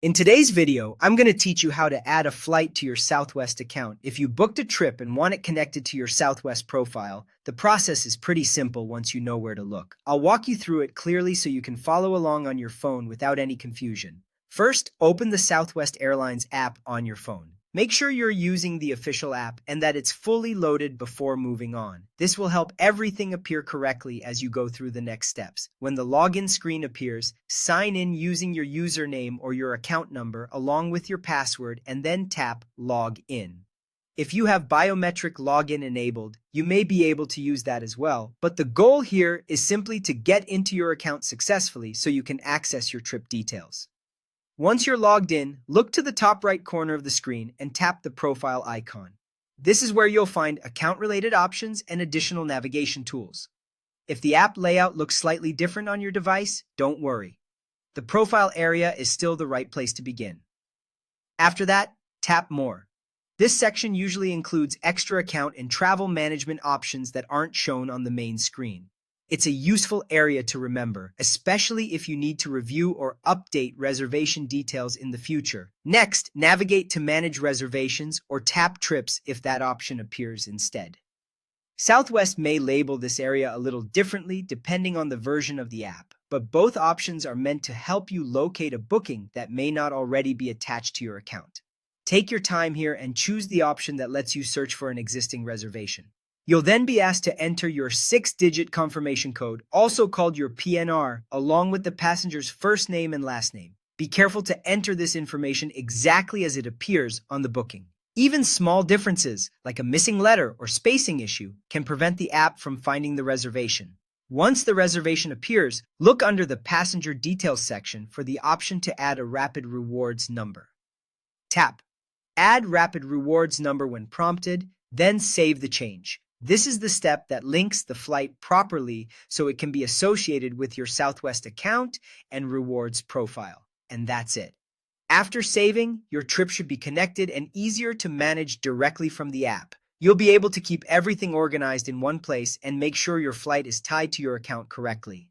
In today's video, I'm going to teach you how to add a flight to your Southwest account. If you booked a trip and want it connected to your Southwest profile, the process is pretty simple once you know where to look. I'll walk you through it clearly so you can follow along on your phone without any confusion. First, open the Southwest Airlines app on your phone. Make sure you're using the official app and that it's fully loaded before moving on. This will help everything appear correctly as you go through the next steps. When the login screen appears, sign in using your username or your account number along with your password and then tap Log In. If you have biometric login enabled, you may be able to use that as well, but the goal here is simply to get into your account successfully so you can access your trip details. Once you're logged in, look to the top right corner of the screen and tap the profile icon. This is where you'll find account-related options and additional navigation tools. If the app layout looks slightly different on your device, don't worry. The profile area is still the right place to begin. After that, tap More. This section usually includes extra account and travel management options that aren't shown on the main screen. It's a useful area to remember, especially if you need to review or update reservation details in the future. Next, navigate to Manage Reservations or tap Trips if that option appears instead. Southwest may label this area a little differently depending on the version of the app, but both options are meant to help you locate a booking that may not already be attached to your account. Take your time here and choose the option that lets you search for an existing reservation. You'll then be asked to enter your 6-digit confirmation code, also called your PNR, along with the passenger's first name and last name. Be careful to enter this information exactly as it appears on the booking. Even small differences, like a missing letter or spacing issue, can prevent the app from finding the reservation. Once the reservation appears, look under the Passenger Details section for the option to add a Rapid Rewards number. Tap Add Rapid Rewards number when prompted, then save the change. This is the step that links the flight properly so it can be associated with your Southwest account and rewards profile. And that's it. After saving, your trip should be connected and easier to manage directly from the app. You'll be able to keep everything organized in one place and make sure your flight is tied to your account correctly.